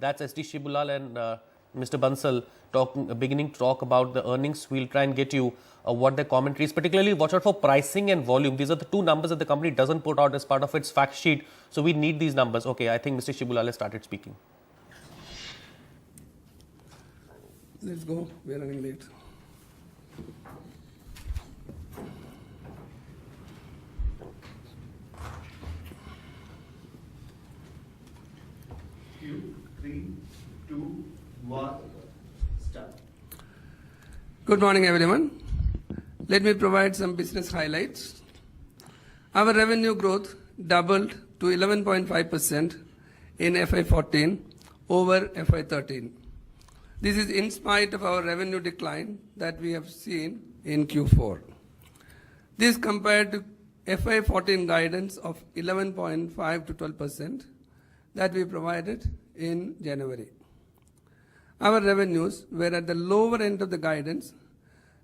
That's S.D. Shibulal and Mr. Bansal beginning to talk about the earnings. We'll try and get you what the commentary is. Particularly, watch out for pricing and volume. These are the two numbers that the company doesn't put out as part of its fact sheet. So we need these numbers. Okay, I think Mr. Shibulal has started speaking. Let's go. We are running late. Three, two, one, start. Good morning, everyone. Let me provide some business highlights. Our revenue growth doubled to 11.5% in FY14 over FY13. This is in spite of our revenue decline that we have seen in Q4. This compared to FY14 guidance of 11.5 to 12% that we provided in January. Our revenues were at the lower end of the guidance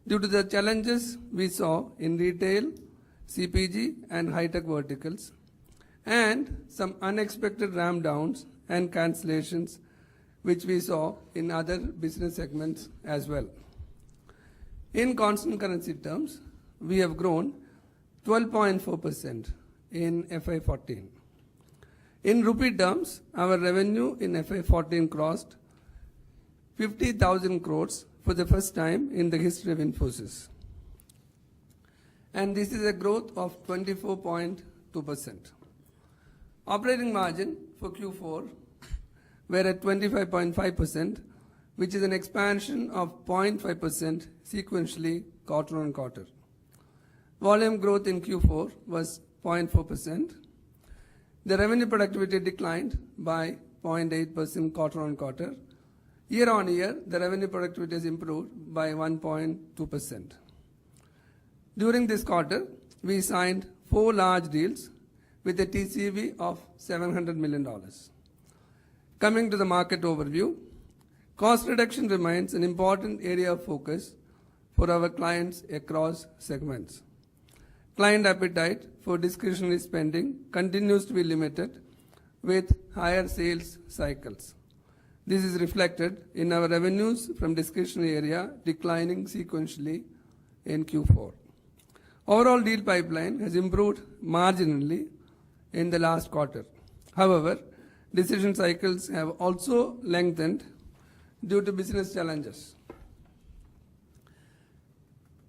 due to the challenges we saw in retail, CPG and high-tech verticals, and some unexpected ramp downs and cancellations which we saw in other business segments as well. In constant currency terms, we have grown 12.4% in FY14. In rupee terms, our revenue in FY14 crossed 50,000 crores for the first time in the history of Infosys. And this is a growth of 24.2%. Operating margin for Q4 were at 25.5%, which is an expansion of 0.5% sequentially quarter on quarter. Volume growth in Q4 was 0.4%. The revenue productivity declined by 0.8% quarter on quarter. Year on year, the revenue productivity has improved by 1.2%. During this quarter, we signed 4 large deals with a TCV of $700 million. Coming to the market overview, cost reduction remains an important area of focus for our clients across segments. Client appetite for discretionary spending continues to be limited with higher sales cycles. This is reflected in our revenues from discretionary area declining sequentially in Q4. Overall deal pipeline has improved marginally in the last quarter. However, decision cycles have also lengthened due to business challenges.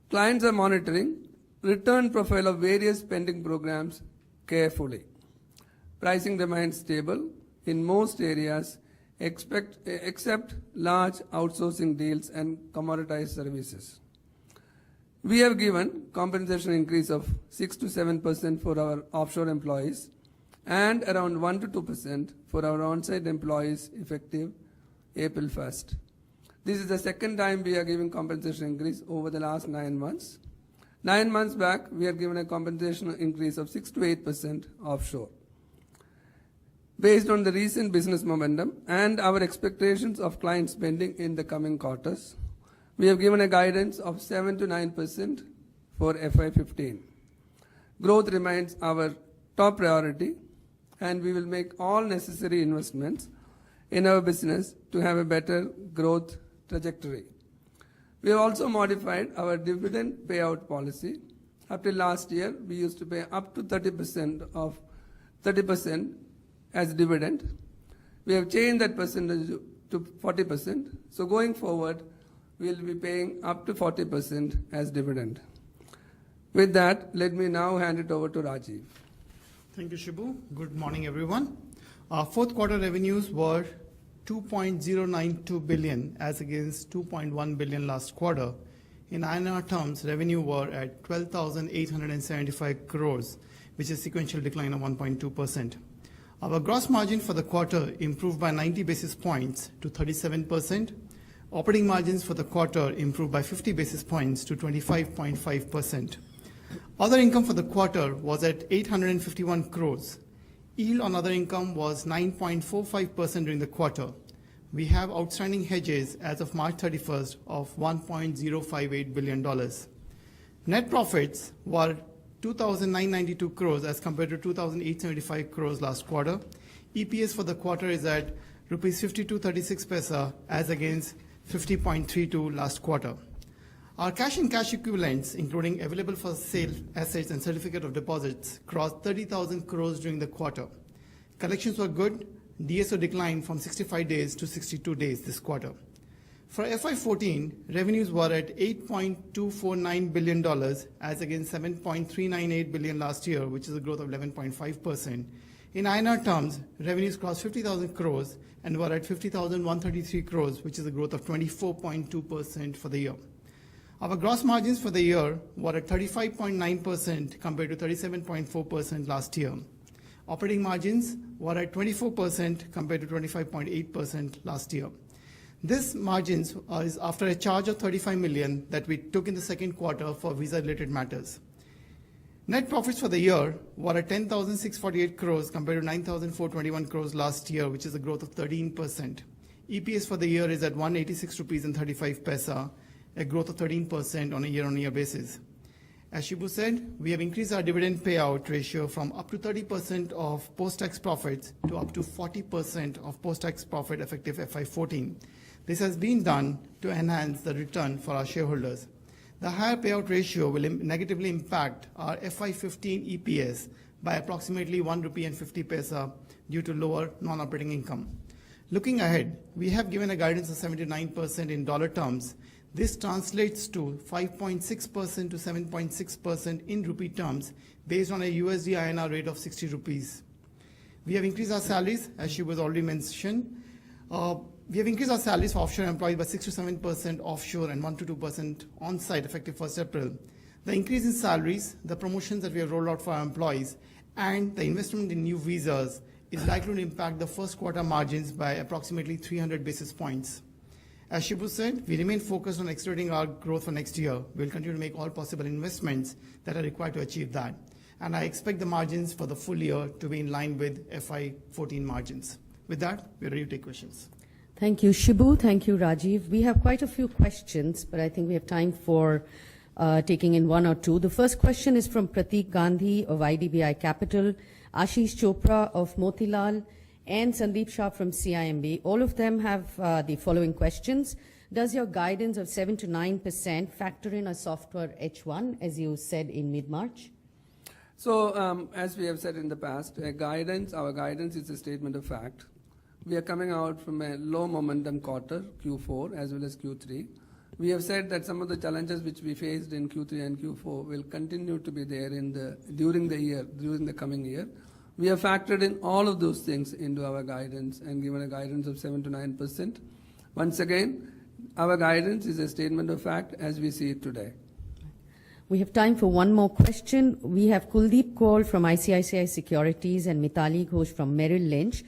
Clients are monitoring return profile of various spending programs carefully. Pricing remains stable in most areas except large outsourcing deals and commoditized services. We have given compensation increase of 6 to 7% for our offshore employees and around 1 to 2% for our on-site employees effective April 1st. This is the second time we are giving compensation increase over the last 9 months. 9 months back, we are given a compensation increase of 6 to 8% offshore. Based on the recent business momentum and our expectations of client spending in the coming quarters, we have given a guidance of 7 to 9% for FY15. Growth remains our top priority, and we will make all necessary investments in our business to have a better growth trajectory. We have also modified our dividend payout policy. Up till last year, we used to pay up to 30% as dividend. We have changed that percentage to 40%. So going forward, we will be paying up to 40% as dividend. With that, let me now hand it over to Rajiv. Thank you, Shibu. Good morning, everyone. Our fourth quarter revenues were 2.092 billion as against 2.1 billion last quarter. In INR terms, revenue were at 12,875 crores, which is a sequential decline of 1.2%. Our gross margin for the quarter improved by 90 basis points to 37%. Operating margins for the quarter improved by 50 basis points to 25.5%. Other income for the quarter was at 851 crores. Yield on other income was 9.45% during the quarter. We have outstanding hedges as of March 31st of $1.058 billion. Net profits were 2,992 crores as compared to 2,875 crores last quarter. EPS for the quarter is at rupees 52.36 paisa as against 50.32 last quarter. Our cash and cash equivalents, including available for sale assets and certificate of deposits, crossed 30,000 crores during the quarter. Collections were good. DSO declined from 65 days to 62 days this quarter. For FY14, revenues were at $8.249 billion as against $7.398 billion last year, which is a growth of 11.5%. In INR terms, revenues crossed 50,000 crores and were at 50,133 crores, which is a growth of 24.2% for the year. Our gross margins for the year were at 35.9% compared to 37.4% last year. Operating margins were at 24% compared to 25.8% last year. This margins is after a charge of $35 million that we took in the second quarter for visa-related matters. Net profits for the year were at 10,648 crores compared to 9,421 crores last year, which is a growth of 13%. EPS for the year is at 186 rupees and 35 paisa, a growth of 13% on a year-on-year basis. As Shibu said, we have increased our dividend payout ratio from up to 30% of post-tax profits to up to 40% of post-tax profit effective FY14. This has been done to enhance the return for our shareholders. The higher payout ratio will negatively impact our FY15 EPS by approximately 1 rupee and 50 paisa due to lower non-operating income. Looking ahead, we have given a guidance of 79% in dollar terms. This translates to 5.6% to 7.6% in rupee terms based on a USD INR rate of 60 rupees. We have increased our salaries, as she was already mentioned. We have increased our salaries for offshore employees by 6 to 7% offshore and 1 to 2% on-site effective 1st April. The increase in salaries, the promotions that we have rolled out for our employees, and the investment in new visas is likely to impact the first quarter margins by approximately 300 basis points. As Shibu said, we remain focused on accelerating our growth for next year. We'll continue to make all possible investments that are required to achieve that. And I expect the margins for the full year to be in line with FY14 margins. With that, we're ready to take questions. Thank you, Shibu. Thank you, Rajiv. We have quite a few questions, but I think we have time for taking in one or two. The first question is from Prateek Gandhi of IDBI Capital, Ashish Chopra of Motilal, and Sandeep Shah from CIMB. All of them have the following questions. Does your guidance of 7 to 9% factor in a softer H1, as you said in mid-March? So, as we have said in the past, our guidance is a statement of fact. We are coming out from a low momentum quarter, Q4, as well as Q3. We have said that some of the challenges which we faced in Q3 and Q4 will continue to be there during the coming year. We have factored in all of those things into our guidance and given a guidance of 7 to 9%. Once again, our guidance is a statement of fact as we see it today. We have time for one more question. We have Kuldeep Kaur from ICICI Securities and Mitali Ghosh from Merrill Lynch.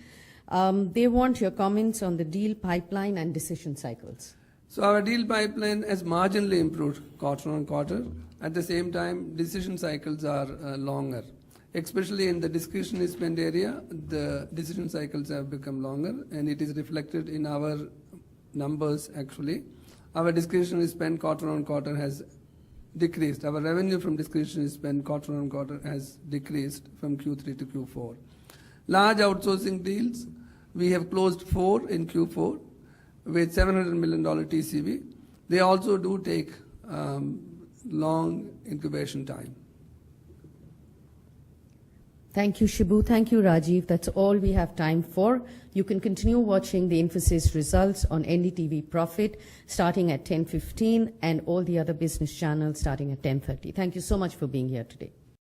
They want your comments on the deal pipeline and decision cycles. So our deal pipeline has marginally improved quarter on quarter. At the same time, decision cycles are longer. Especially in the discretionary spend area, the decision cycles have become longer, and it is reflected in our numbers actually. Our discretionary spend quarter on quarter has decreased. Our revenue from discretionary spend quarter on quarter has decreased from Q3 to Q4. Large outsourcing deals, we have closed 4 in Q4 with $700 million TCV. They also do take long incubation time. Thank you, Shibu. Thank you, Rajiv. That's all we have time for. You can continue watching the Infosys results on NDTV Profit starting at 10:15 and all the other business channels starting at 10:30. Thank you so much for being here today.